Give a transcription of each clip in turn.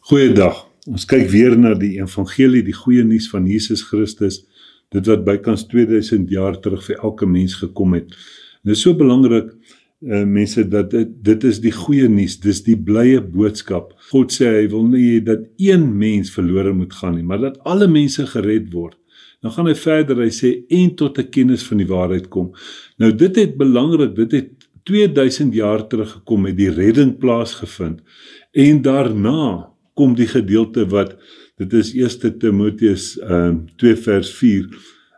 Goeiedag, ons kyk weer na die evangelie, die goeie nuus van Jesus Christus, dit wat bykans 2000 jaar terug vir elke mens gekom het. En dit is so belangrik, mense, dat dit is die goeie nuus, dis die blye boodskap. God sê, hy wil nie dat een mens verlore moet gaan nie, maar dat alle mense gered word. Dan gaan hy verder, hy sê, en tot 'n kennis van die waarheid kom. Nou dit het belangrik, dit het 2000 jaar teruggekom, het die redding plaasgevind, en daarna kom die gedeelte wat, dit is 1 Timoteus 2 vers 4,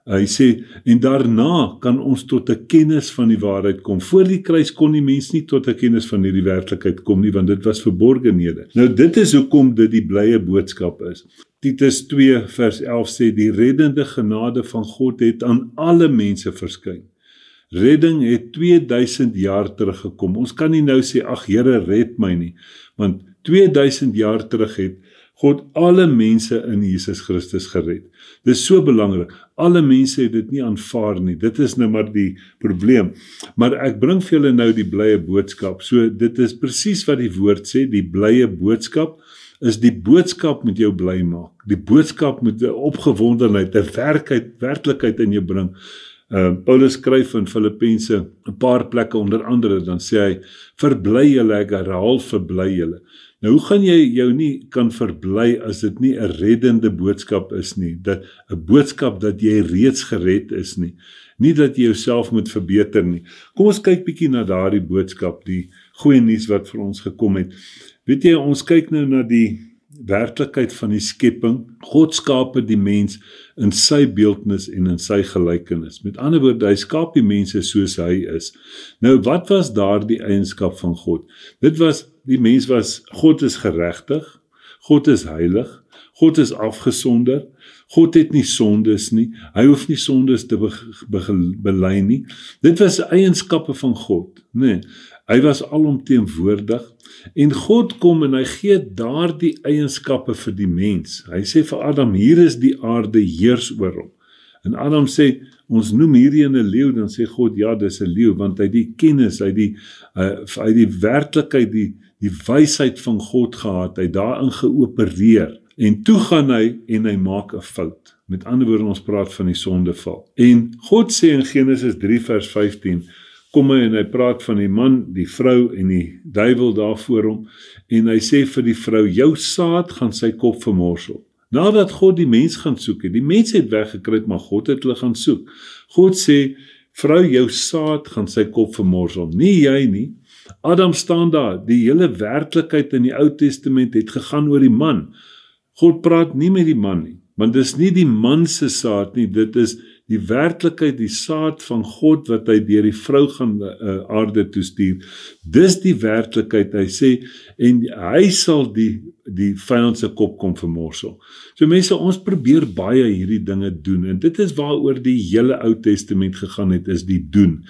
hy sê, en daarna kan ons tot 'n kennis van die waarheid kom. Voor die kruis kon die mens nie tot 'n kennis van hierdie werklikheid kom nie, want dit was verborgenhede. Nou dit is hoekom dit die blye boodskap is. Titus 2 vers 11 sê, die reddende genade van God het aan alle mense verskyn. Redding het 2000 jaar teruggekom. Ons kan nie nou sê, ag Here, red my nie, want 2000 jaar terug het God alle mense in Jesus Christus gered. Dit is so belangrik. Alle mense het dit nie aanvaar nie. Dit is nou maar die probleem. Maar ek bring vir julle nou die blye boodskap. So dit is presies wat die woord sê, die blye boodskap is die boodskap moet jou bly maak. Die boodskap moet 'n opgewondenheid, 'n werklikheid in jou bring. Paulus skryf in Filippense 'n paar plekke, onder andere, dan sê hy, verbly julle, ek herhaal, verbly julle. Nou, hoe gaan jy jou nie kan verbly as dit nie 'n reddende boodskap is nie, 'n boodskap dat jy reeds gered is nie, nie dat jy jouself moet verbeter nie. Kom ons kyk bietjie na daardie boodskap, die goeie nuus wat vir ons gekom het. Weet jy, ons kyk nou na die werklikheid van die skepping. God skape die mens in sy beeldnis en in sy gelykenis. Met ander woorde, hy skaap die mense soos hy is. Nou, wat was daar die eienskap van God? Dit was, die mens was, God is geregtig, God is heilig, God is afgesonder, God het nie sondes nie, hy hoef nie sondes te bely nie. Dit was eienskappe van God, nee. Hy was alomteenwoordig, en God kom en hy gee daardie eienskappe vir die mens. Hy sê vir Adam, hier is die aarde, heers oor hom. En Adam sê, ons noem hierdie 'n leeu, dan sê God, ja, dis 'n leeu, want hy die kennis, hy die werklikheid, die wysheid van God gehad, hy daarin geopereer. En toe gaan hy en hy maak 'n fout. Met ander woorde, ons praat van die sondeval. En God sê in Genesis 3 vers 15, kom hy en hy praat van die man, die vrou en die duiwel daar voor hom, en hy sê vir die vrou, jou saad gaan sy kop vermorsel. Nadat God die mens gaan soek het, die mens het weggekry, maar God het hulle gaan soek. God sê, vrou, jou saad gaan sy kop vermorsel, nie jy nie. Adam staan daar, die hele werklikheid in die Ou Testament het gegaan oor die man. God praat nie met die man nie, want dis nie die man se saad nie, dit is die werklikheid, die saad van God wat hy deur die vrou gaan aarde toestuur. Dis die werklikheid, hy sê, en hy sal die vyand se kop kom vermorsel. So mense, ons probeer baie hierdie dinge doen, en dit is waaroor die hele Ou Testament gegaan het, is die doen.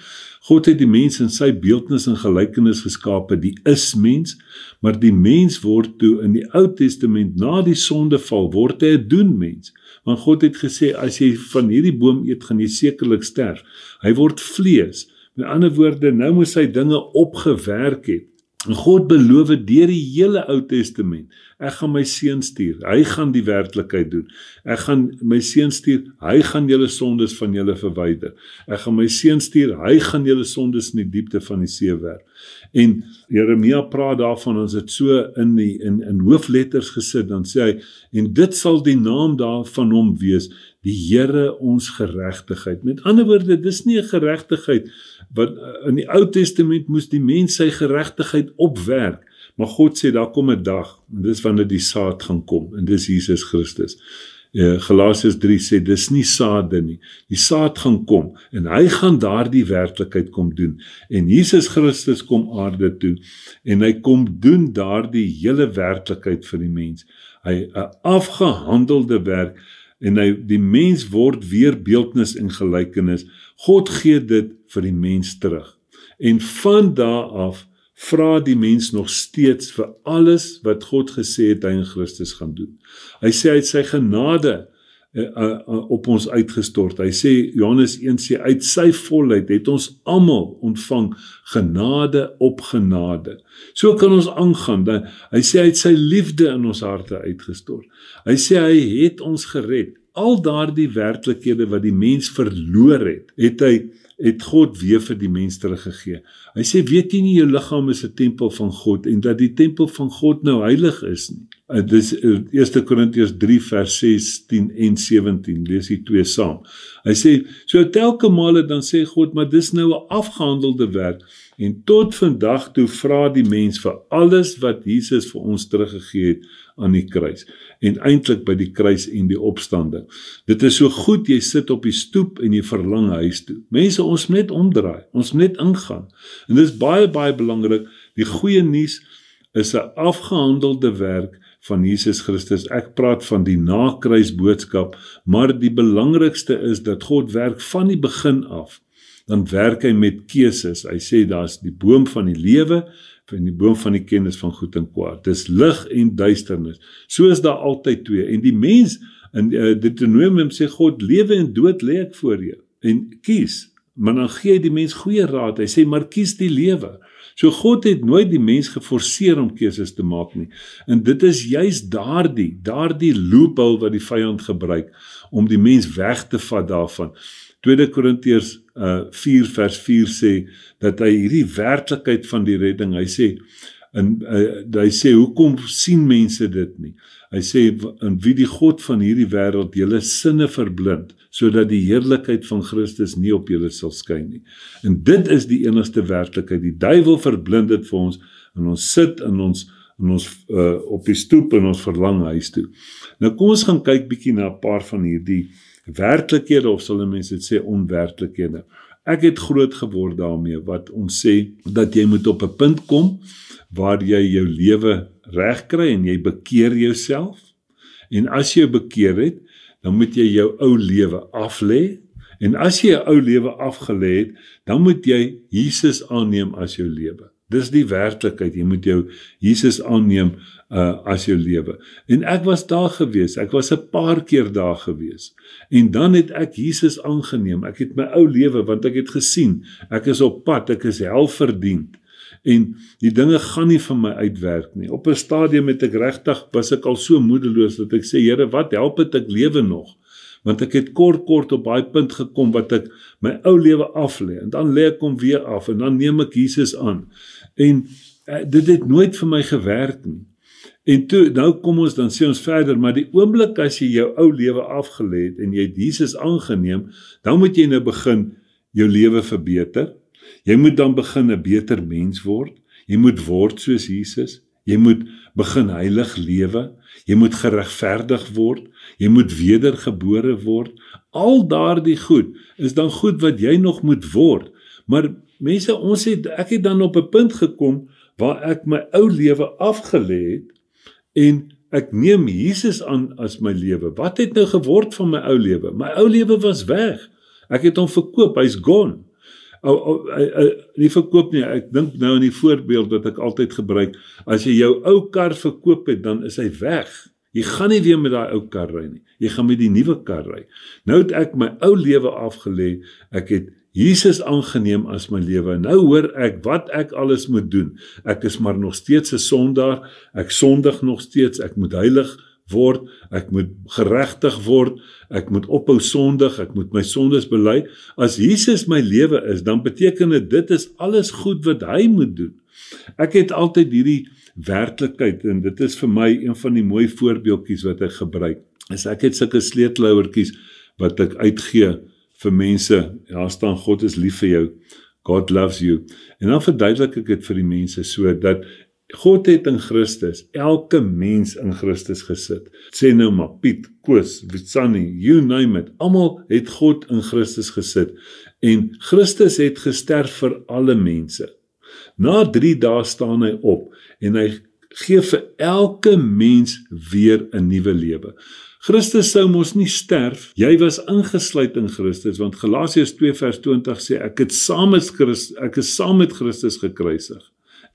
God het die mens in sy beeldnis en gelykenis geskape, die is-mens, maar die mens word toe in die Ou Testament, na die sondeval, word hy 'n doen-mens. Want God het gesê, as jy van hierdie boom eet, gaan jy sekerlik sterf. Hy word vlees. Met ander woorde, nou moet hy dinge opgewerk het. En God beloof deur die hele Ou Testament, ek gaan my seun stuur, hy gaan die werklikheid doen. Ek gaan my seun stuur, hy gaan julle sondes van julle verwyder. Ek gaan my seun stuur, hy gaan julle sondes in die diepte van die see werp. En Jeremia praat daarvan, as dit so in hoofletters gesit, dan sê hy, en dit sal die naam daarvan hom wees, die Here ons geregtigheid. Met ander woorde, dis nie 'n geregtigheid, wat in die Ou Testament moes die mens sy geregtigheid opwerk, maar God sê, daar kom 'n dag, en dis wanneer die saad gaan kom, en dis Jesus Christus. Galasiërs 3 sê, dis nie saade nie, die saad gaan kom, en hy gaan daardie werklikheid kom doen, en Jesus Christus kom aarde toe, en hy kom doen daardie hele werklikheid vir die mens, hy 'n afgehandelde werk, en die mens word weer beeldnis en gelykenis, God gee dit vir die mens terug, en van daar af, vra die mens nog steeds vir alles wat God gesê het hy in Christus gaan doen. Hy sê hy het sy genade op ons uitgestort. Hy sê, Johannes 1 sê, uit sy volheid het ons almal ontvang genade op genade. So kan ons aangaan. Hy sê, hy het sy liefde in ons harte uitgestort. Hy sê, hy het ons gered. Al daardie werklikhede wat die mens verloor het God weer vir die mens teruggegee. Hy sê, weet jy nie, jou liggaam is 'n tempel van God, en dat die tempel van God nou heilig is nie. Dis 1 Korintiërs 3 vers 16 en 17, lees die twee saam. Hy sê, so telke male dan sê God, maar dis nou 'n afgehandelde werk, en tot vandag toe vra die mens vir alles wat Jesus vir ons teruggegee het aan die kruis, en eintlik by die kruis en die opstanding. Dit is so goed, jy sit op die stoep en jy verlang huis toe. Mense, ons moet net omdraai, ons moet net ingaan. En dit is baie, baie belangrik, die goeie nuus is 'n afgehandelde werk van Jesus Christus. Ek praat van die na-kruis boodskap, maar die belangrikste is dat God werk van die begin af. Dan werk hy met keuses. Hy sê, daar is die boom van die lewe, en die boom van die kennis van goed en kwaad. Dis lig en duisternis. So is daar altyd twee. En die mens, in Deuteronomium sê God, lewe en dood lê ek voor jou. En kies. Maar dan gee hy die mens goeie raad. Hy sê, maar kies die lewe. So God het nooit die mens geforseer om keuses te maak nie. En dit is juist daardie loophole wat die vyand gebruik, om die mens weg te vat daarvan. 2 Korintiërs 4 vers 4 sê, dat hy hierdie werklikheid van die redding, hy sê, hoekom sien mense dit nie? Hy sê, en wie die God van hierdie wêreld julle sinne verblind, sodat die heerlikheid van Christus nie op julle sal skyn nie. En dit is die enigste werklikheid. Die duiwel verblind dit vir ons, en ons sit in ons op die stoep en ons verlang huis toe. Nou kom ons gaan kyk bietjie na 'n paar van hierdie werklikhede, of sal mense dit sê onwerklikhede. Ek het groot geword daarmee, wat ons sê, dat jy moet op 'n punt kom, waar jy jou lewe reg kry, en jy bekeer jouself, en as jy bekeer het, dan moet jy jou ou lewe aflê, en as jy jou ou lewe afgelê het, dan moet jy Jesus aanneem as jou lewe. Dis die werklikheid, jy moet jou Jesus aanneem as jou lewe. En ek was daar gewees, ek was 'n paar keer daar gewees, en dan het ek Jesus aangeneem, ek het my ou lewe, want ek het gesien, ek is op pad, ek is hel verdiend, en die dinge gaan nie van my uitwerk nie. Op 'n stadium het ek regtig, was ek al so moedeloos, dat ek sê, Here, wat help het ek lewe nog? Want ek het kort op daai punt gekom, wat ek my ou lewe aflê, en dan lê ek hom weer af, en dan neem ek Jesus aan, en dit het nooit vir my gewerk nie. En toe, nou kom ons, dan sê ons verder, maar die oomblik as jy jou ou lewe afgelê het, en jy het Jesus aangeneem, dan moet jy nou begin jou lewe verbeter. Jy moet dan begin 'n beter mens word. Jy moet word soos Jesus. Jy moet begin heilig lewe. Jy moet geregverdig word. Jy moet wedergebore word. Al daardie goed is dan goed wat jy nog moet word. Maar mense, ek het dan op 'n punt gekom waar ek my ou lewe afgelê het, en ek neem Jesus aan as my lewe. Wat het nou geword van my ou lewe? My ou lewe was weg. Ek het hom verkoop, hy's gone. Nie verkoop nie, ek dink nou aan die voorbeeld wat ek altyd gebruik. As jy jou ou kar verkoop het, dan is hy weg. Jy gaan nie weer met daai ou kar ry nie. Jy gaan met die nuwe kar ry. Nou het ek my ou lewe afgelê, ek het Jesus aangeneem as my lewe. Nou hoor ek wat ek alles moet doen. Ek is maar nog steeds 'n sondaar, ek sondig nog steeds, ek moet heilig word, ek moet geregtig word, ek moet ophou sondig, ek moet my sondes bely. As Jesus my lewe is, dan beteken dit is alles goed wat hy moet doen. Ek het altyd hierdie werklikheid, en dit is vir my een van die mooi voorbeeldjies wat ek gebruik. Ek het sulke sleutelhouertjies wat ek uitgee vir mense, staan God is lief vir jou, God loves you, en dan verduidelik ek dit vir die mense so, dat God het in Christus, elke mens in Christus gesit. Sê nou maar, Piet, Koos, Witsani, you name it, almal het God in Christus gesit, en Christus het gesterf vir alle mense. Na 3 dae staan hy op, en hy gee vir elke mens weer 'n nuwe lewe. Christus sou mos nie sterf, jy was ingesluit in Christus, want Galasiërs 2 vers 20 sê, ek is saam met Christus gekruisig.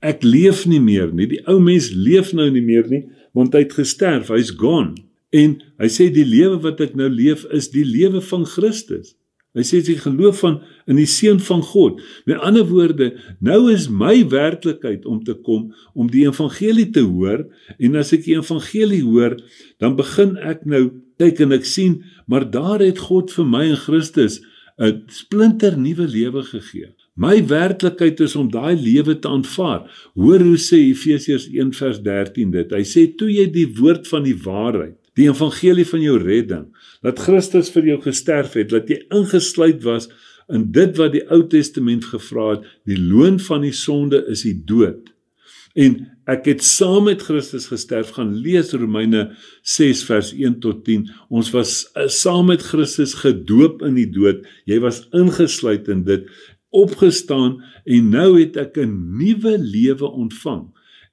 Ek leef nie meer nie, die ou mens leef nou nie meer nie, want hy het gesterf, hy's gone. En hy sê die lewe wat ek nou leef is die lewe van Christus. Hy sê jy geloof in die Seun van God. Met ander woorde, nou is my werklikheid om te kom, om die evangelie te hoor, en as ek die evangelie hoor, dan begin ek nou kyk en ek sien, maar daar het God vir my in Christus 'n splinter nuwe lewe gegee. My werklikheid is om daai lewe te aanvaar. Hoor hoe sê Efesiërs 1 vers 13 dit. Hy sê, toe jy die woord van die waarheid, die evangelie van jou redding, dat Christus vir jou gesterf het, dat jy ingesluit was in dit wat die Ou Testament gevra het, die loon van die sonde is die dood. En ek het saam met Christus gesterf, gaan lees Romeine 6 vers 1 tot 10, ons was saam met Christus gedoop in die dood, jy was ingesluit in dit, opgestaan, en nou het ek 'n nuwe lewe ontvang.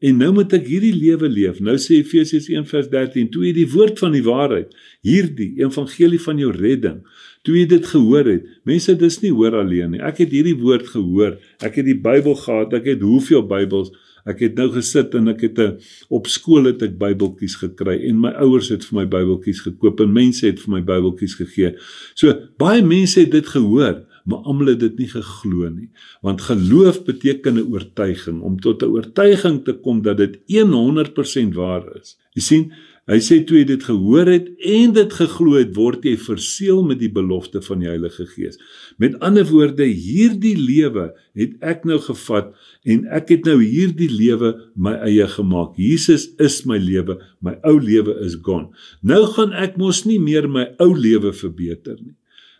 En nou moet ek hierdie lewe leef. Nou sê Efesiërs 1 vers 13, toe jy die woord van die waarheid, hierdie evangelie van jou redding, toe jy dit gehoor het, mense, dis nie hoor alleen nie, ek het hierdie woord gehoor, ek het die Bybel gehad, ek het hoeveel Bybels, ek het nou gesit en ek het op skool het ek Bybeltjies gekry, en my ouers het vir my Bybeltjies gekoop, en mense het vir my Bybeltjies gegee. So, baie mense het dit gehoor, maar almal het dit nie geglo nie, want geloof beteken 'n oortuiging, om tot 'n oortuiging te kom dat dit 100% waar is. Jy sien, hy sê toe jy dit gehoor het en dit geglo het, word jy verseël met die belofte van die Heilige Gees. Met ander woorde, hierdie lewe het ek nou gevat, en ek het nou hierdie lewe my eie gemaak. Jesus is my lewe, my ou lewe is gone. Nou gaan ek mos nie meer my ou lewe verbeter nie.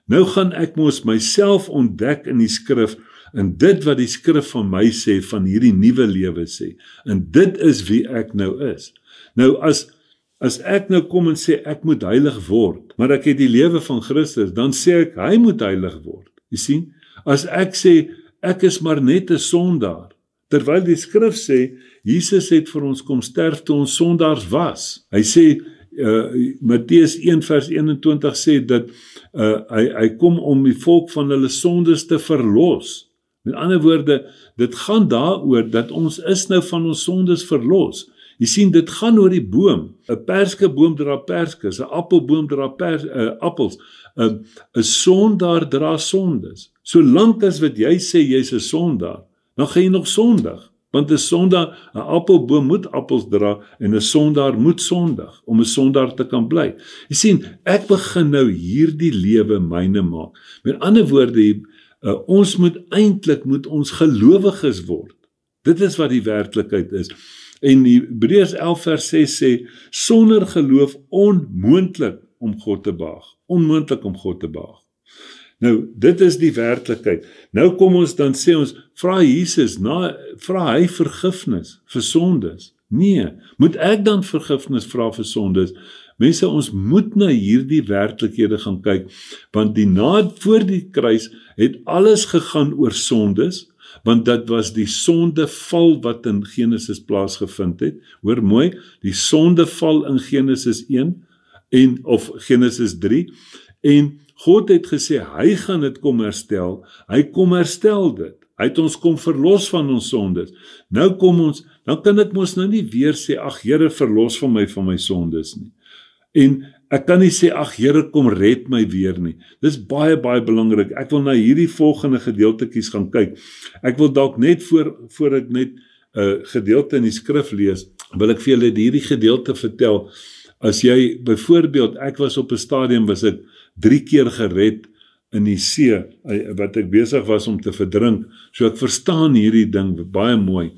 Nou gaan ek mos myself ontdek in die skrif, en dit wat die skrif van my sê, van hierdie nuwe lewe sê, en dit is wie ek nou is. Nou as ek nou kom en sê, ek moet heilig word, maar ek het die lewe van Christus, dan sê ek, hy moet heilig word. Jy sien, as ek sê, ek is maar net 'n sondaar, terwyl die skrif sê, Jesus het vir ons kom sterf toe ons sondaars was. Hy sê, Matteus 1 vers 21 sê dat hy kom om die volk van hulle sondes te verlos. Met ander woorde, dit gaan daaroor dat ons is nou van ons sondes verlos. Jy sien, dit gaan oor die boom. 'n Perskeboom dra perskes, 'n appelboom dra appels. 'n Sondaar dra sondes. Solank as wat jy sê jy's 'n sondaar, dan gaan jy nog sondig. Want 'n sondaar, 'n appelboom moet appels dra, en 'n sondaar moet sondig, om 'n sondaar te kan bly. Jy sien, ek begin nou hierdie lewe myne maak. Met ander woorde, ons moet ons gelowiges word. Dit is wat die werklikheid is. En Hebreërs 11 vers 6 sê, sonder geloof onmoontlik om God te behaag. Onmoontlik om God te behaag. Nou, dit is die werklikheid. Nou kom ons dan sê ons, vra Jesus, vra hy vergifnis vir sondes? Nee, moet ek dan vergifnis vra vir sondes? Mense, ons moet na hierdie werklikhede gaan kyk, want voor die kruis het alles gegaan oor sondes, want dit was die sondeval wat in Genesis plaasgevind het. Hoor mooi, die sondeval in Genesis 1 of Genesis 3, en God het gesê, hy gaan dit kom herstel, hy kom herstel dit, hy het ons kom verlos van ons sondes. Nou dan kan ek mos nou nie weer sê, ag Here, verlos van my sondes nie. En ek kan nie sê, ag Here, kom red my weer nie. Dis baie, baie belangrik. Ek wil na hierdie volgende gedeeltetjies gaan kyk. Ek wil dalk net voor ek net gedeelte in die skrif lees, wil ek vir julle hierdie gedeelte vertel. As jy, byvoorbeeld, ek was op 'n stadium, was ek 3 keer gered in die see, wat ek besig was om te verdrink. So ek verstaan hierdie ding baie mooi.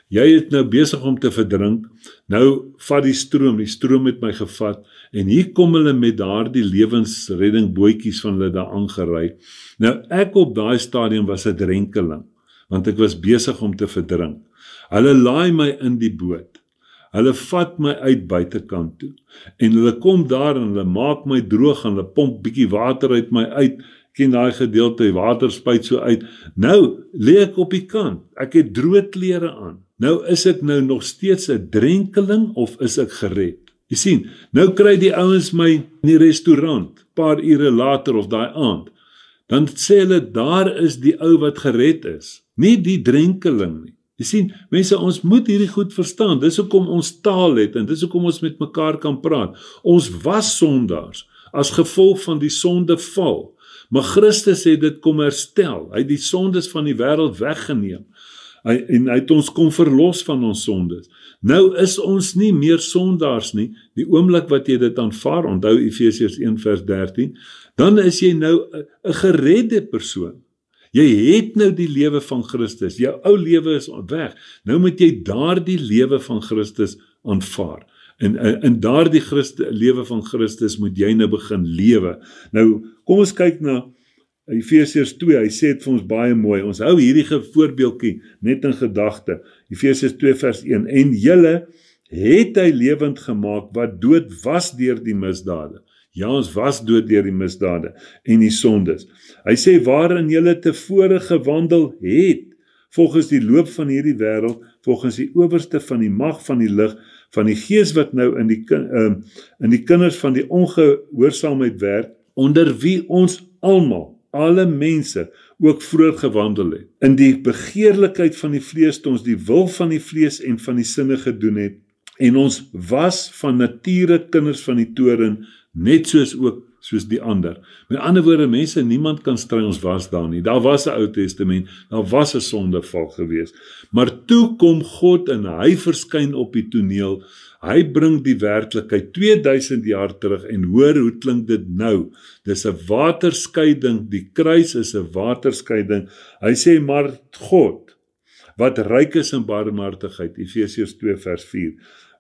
Jy het nou besig om te verdrink, nou vat die stroom het my gevat, en hier kom hulle met daardie lewensredding bootjies van hulle daar aangery. Nou ek op daai stadium was 'n drenkeling, want ek was besig om te verdrink. Hulle laai my in die boot. Hulle vat my uit buitekant toe, en hulle kom daar en hulle maak my droog, en hulle pomp bietjie water uit my uit, ken daai gedeelte, water spuit so uit. Nou lê ek op die kant, ek het droë klere aan. Nou is ek nou nog steeds 'n drenkeling, of is ek gered? Jy sien, nou kry die ouens my in die restaurant, paar ure later of daai aand, dan sê hulle, daar is die ou wat gered is, nie die drenkeling nie. Jy sien, mense, ons moet hierdie goed verstaan. Dis hoekom ons taal het en dis hoekom ons met mekaar kan praat. Ons was sondaars as gevolg van die sondeval. Maar Christus het dit kom herstel. Hy het die sondes van die wêreld weggeneem. En hy het ons kom verlos van ons sondes. Nou is ons nie meer sondaars nie. Die oomblik wat jy dit aanvaar, onthou Efesiërs 1 vers 13, dan is jy nou 'n geredde persoon. Jy het nou die lewe van Christus. Jou ou lewe is weg. Nou moet jy daardie lewe van Christus aanvaar. En in daardie lewe van Christus moet jy nou begin lewe. Nou, kom ons kyk na Efesiërs 2, hy sê dit vir ons baie mooi. Ons hou hierdie voorbeeldjie net in gedagte. Efesiërs 2 vers 1. En julle het hy lewend gemaak wat dood was deur die misdade. Ja, ons was dood deur die misdade en die sondes. Hy sê waarin julle tevore gewandel het, volgens die loop van hierdie wêreld, volgens die owerste van die mag van die lig, van die gees wat nou in die kinders van die ongehoorsaamheid werk, onder wie ons almal, alle mense, ook vroeër gewandel het. In die begeerlikheid van die vlees, toe ons die wil van die vlees en van die sinne gedoen het, en ons was van nature kinders van die toorn, net soos die ander. Met ander woorde, mense, niemand kan stry ons was daar nie. Daar was 'n Ou Testament, daar was 'n sondeval gewees. Maar toe kom God en hy verskyn op die toneel. Hy bring die werklikheid 2000 jaar terug en hoor hoe klink dit nou. Dis 'n waterskeiding, die kruis is 'n waterskeiding. Hy sê maar God, wat ryk is in barmhartigheid, Efesiërs 2 vers 4,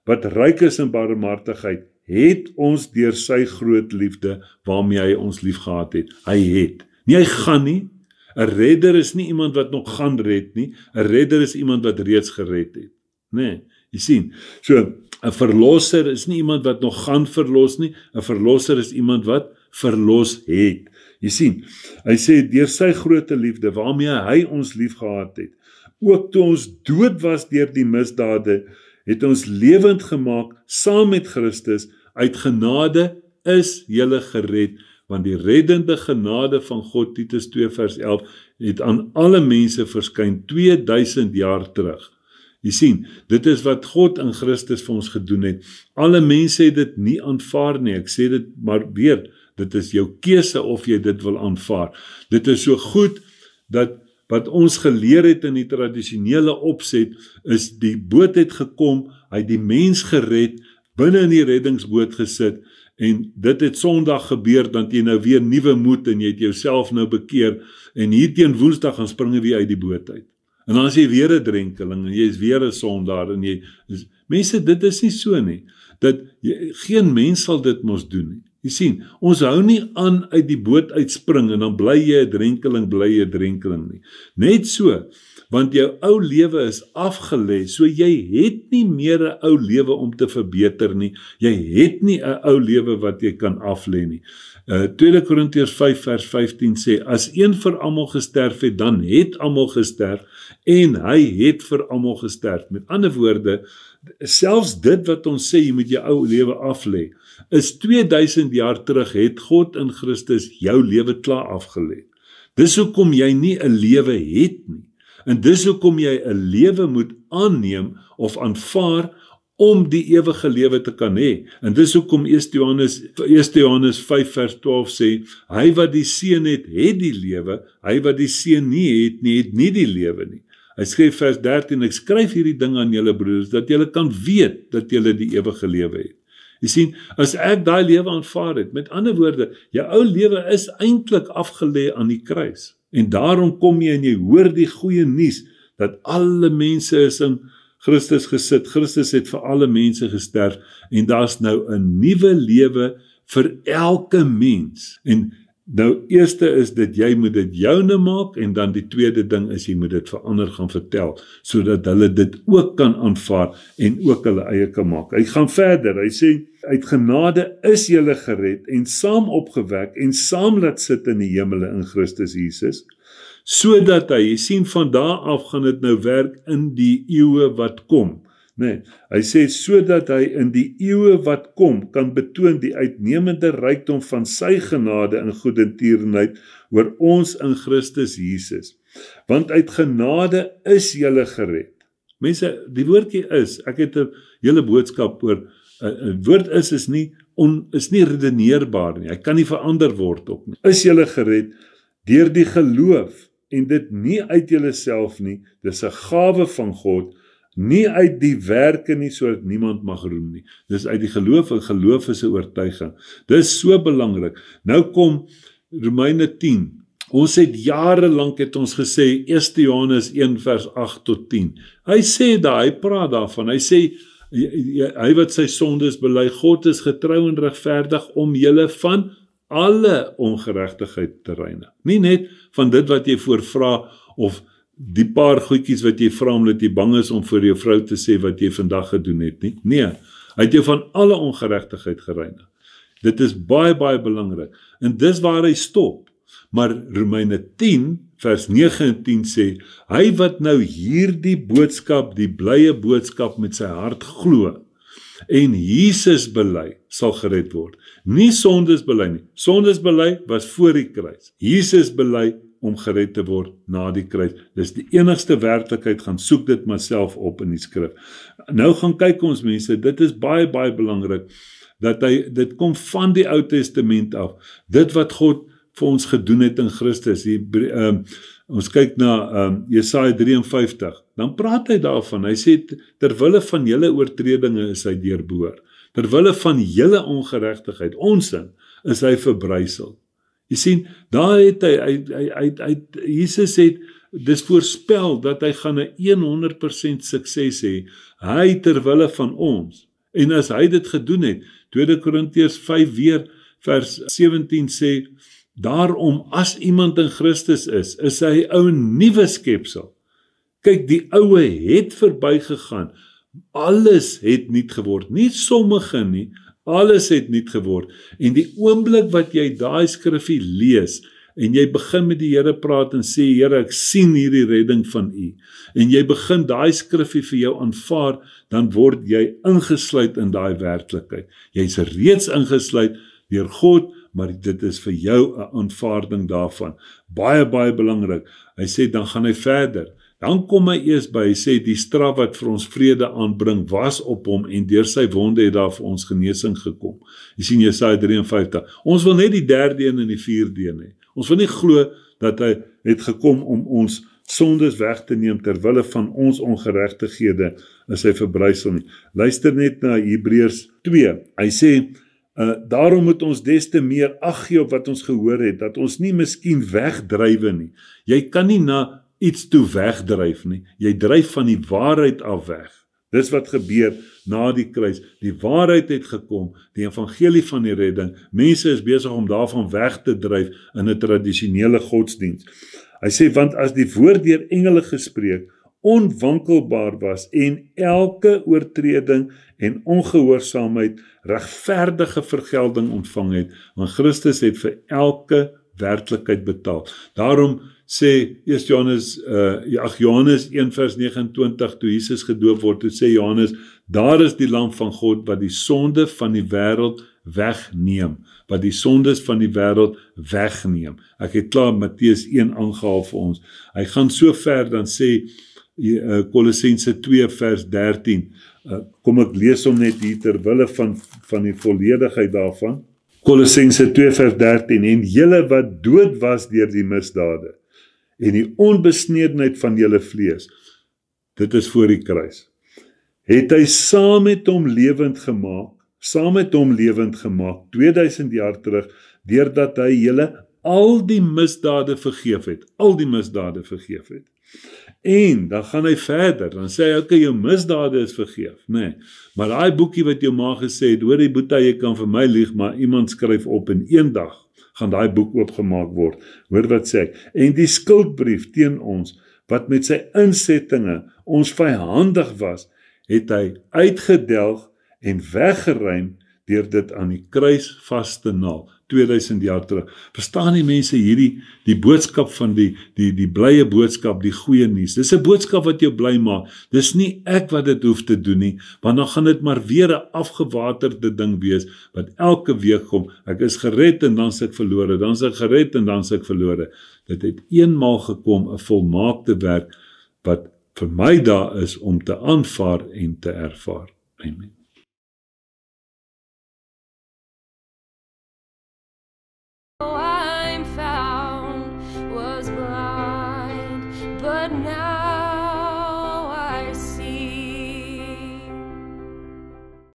wat ryk is in barmhartigheid, het ons deur sy groot liefde, waarmee hy ons lief gehad het. Hy het. Nie hy gaan nie. 'n redder is nie iemand wat nog gaan red nie. 'n redder is iemand wat reeds gered het. Nee, jy sien. So, 'n verlosser is nie iemand wat nog gaan verlos nie. 'n verlosser is iemand wat verlos het. Jy sien, hy sê deur sy groot liefde, waarmee hy ons lief gehad het, ook toe ons dood was deur die misdade, het ons lewend gemaak saam met Christus. Uit genade is julle gered, want die reddende genade van God, Titus 2 vers 11, het aan alle mense verskyn 2000 jaar terug. Jy sien, dit is wat God in Christus vir ons gedoen het. Alle mense het dit nie aanvaar nie. Ek sê dit maar weer, dit is jou keuse of jy dit wil aanvaar. Dit is so goed dat wat ons geleer het in die tradisionele opset, is die boot het gekom, hy het die mens gered, binne in die reddingsboot gesit, en dit het Sondag gebeur, dan jy nou weer nuwe moed, en jy het jouself nou bekeer, en hier teen Woensdag gaan spring jy weer uit die boot uit. En dan is jy weer 'n drenkeling, en jy is weer 'n sondaar, en mense, dit is nie so nie, dat geen mens sal dit mos doen nie. Jy sien, ons hou nie aan uit die boot uitspring en dan bly jy 'n drenkeling nie. Net so, want jou ou lewe is afgelê, so jy het nie meer 'n ou lewe om te verbeter nie. Jy het nie 'n ou lewe wat jy kan aflê nie. 2 Korintiërs 5 vers 15 sê, as een vir almal gesterf het, dan het almal gesterf, en hy het vir almal gesterf. Met ander woorde, selfs dit wat ons sê, jy moet jou ou lewe aflê, is 2000 jaar terug het God in Christus jou lewe klaar afgelê. Dis hoekom jy nie 'n lewe het nie. En dis hoekom jy 'n lewe moet aanneem of aanvaar om die ewige lewe te kan hê. En dis hoekom 1 Johannes 5 vers 12 sê, hy wat die Seun het die lewe, hy wat die Seun nie het nie die lewe nie. Hy skryf vers 13, ek skryf hierdie ding aan julle broeders, dat julle kan weet dat julle die ewige lewe het. Jy sien, as ek daai lewe aanvaar het, met ander woorde, jou ou lewe is eintlik afgelê aan die kruis. En daarom kom jy en jy hoor die goeie nuus, dat alle mense is in Christus gesit. Christus het vir alle mense gesterf, en daar's nou 'n nuwe lewe vir elke mens. En nou, eerste is dit, jy moet dit joune maak, en dan die tweede ding is, jy moet dit vir ander gaan vertel, sodat hulle dit ook kan aanvaar, en ook hulle eie kan maak. Hy gaan verder, hy sê, uit genade is julle gered, en saam opgewek, en saam laat sit in die hemele in Christus Jesus, sodat hy, jy sien, van daar af gaan dit nou werk in die eeue wat kom. Nee, hy sê, sodat hy in die eeue wat kom, kan betoon die uitnemende rykdom van sy genade en goedertierenheid oor ons in Christus Jesus. Want uit genade is julle gered. Mense, die woordjie is, ek het 'n hele boodskap oor, 'n woord is nie redeneerbaar nie, hy kan nie verander word ook nie. Is julle gered deur die geloof, en dit nie uit julleself nie, dis 'n gawe van God, nie uit die werke nie, sodat niemand mag roem nie. Dis uit die geloof, en geloof is 'n oortuiging. Dis so belangrik. Nou kom Romeine 10. Ons het jare lank het ons gesê 1 Johannes 1 vers 8 tot 10. Hy sê daar, hy praat daarvan. Hy sê hy wat sy sondes bely, God is getrou en regverdig om julle van alle ongeregtigheid te reinig. Nie net van dit wat jy voorvra of die paar goedjies wat jy vra omdat jy bang is om vir jou vrou te sê wat jy vandag gedoen het nie. Nee, hy het jou van alle ongeregtigheid gereinig. Dit is baie, baie belangrik. En dis waar hy stop. Maar Romeine 10 vers 9 en 10 sê, hy wat nou hierdie boodskap, die blye boodskap met sy hart glo, en Jesus bely, sal gered word. Nie sondes bely nie. Sondes bely was voor die kruis. Jesus bely om gered te word na die kruis. Dis die enigste werklikheid, gaan soek dit maar self op in die skrif. Nou gaan kyk ons mense, dit is baie, baie belangrik, dat dit kom van die Ou Testament af. Dit wat God vir ons gedoen het in Christus. Ons kyk na Jesaja 53, dan praat hy daarvan, hy sê, terwille van julle oortredinge is hy deurboor, terwille van julle ongeregtigheid, onsin, is hy verbrysel. Jy sien, daar het Jesus het, dis voorspel, dat hy gaan 'n 100% sukses hê, hy terwille van ons, en as hy dit gedoen het, 2 Korintiërs 5 weer, vers 17 sê, daarom as iemand in Christus is hy 'n nuwe skepsel. Kyk, die oue het verbygegaan, alles het nuut geword, nie sommige nie, alles het nuut geword, en die oomblik wat jy daai skrifgie lees, en jy begin met die Here praat en sê, Here, ek sien hierdie redding van U, en jy begin daai skrifgie vir jou aanvaar, dan word jy ingesluit in daai werklikheid. Jy's reeds ingesluit deur God, maar dit is vir jou 'n aanvaarding daarvan. Baie, baie belangrik. Hy sê, dan gaan hy verder. Dan kom hy eers by, hy sê, die straf wat vir ons vrede aanbring, was op hom, en deur sy wonde het daar vir ons genesing gekom. Jy sien Jesaja 53. Ons wil net die 3de een en die 4de een hê. Ons wil nie glo dat hy het gekom om ons sondes weg te neem, terwille van ons ongeregtighede is hy verbrysel nie. Luister net na Hebreërs 2. Hy sê, daarom moet ons des te meer ag gee op wat ons gehoor het, dat ons nie miskien wegdrywe nie. Jy kan nie na iets toe wegdryf nie, jy dryf van die waarheid af weg. Dis wat gebeur na die kruis. Die waarheid het gekom, die evangelie van die redding. Mense is besig om daarvan weg te dryf in 'n tradisionele godsdiens. Hy sê, want as die woord deur engele gespreek onwankelbaar was en elke oortreding en ongehoorsaamheid regverdige vergelding ontvang het, want Christus het vir elke werklikheid betaal. Daarom sê Johannes 1 vers 29, toe Jesus gedoop word, toe sê Johannes, daar is die lam van God wat die sonde van die wêreld wegneem, wat die sondes van die wêreld wegneem. Ek het klaar Matteus 1 aangehaal vir ons. Hy gaan so ver, dan sê Kolossense 2 vers 13, kom ek lees hom net hier terwille van die volledigheid daarvan. Kolossense 2 vers 13, en julle wat dood was deur die misdade, en die onbesnedenheid van julle vlees, dit is voor die kruis, het hy saam met hom lewend gemaak, 2000 jaar terug, deurdat hy julle al die misdade vergeef het, En dan gaan hy verder, dan sê hy, okay, jou misdade is vergeef, nee, maar daai boekie wat jou ma gesê het, hoor die Boeta, jy kan vir my lieg, maar iemand skryf op en een dag gaan daai boek oopgemaak word. Hoor wat sê ek, en die skuldbrief teen ons, wat met sy insettinge ons vyhandig was, het hy uitgedelg en weggeruim deur dit aan die kruis vas te naal, 2000 jaar terug. Verstaan die mense hierdie, die boodskap van die blye boodskap, die goeie nuus. Dis 'n boodskap wat jou bly maak. Dis nie ek wat dit hoef te doen nie, want dan gaan dit maar weer 'n afgewaterde ding wees, wat elke week kom, ek is gered en dan is ek verlore, dan is ek gered en dan is ek verlore. Dit het eenmaal gekom, 'n volmaakte werk, wat vir my daar is om te aanvaar en te ervaar. Amen.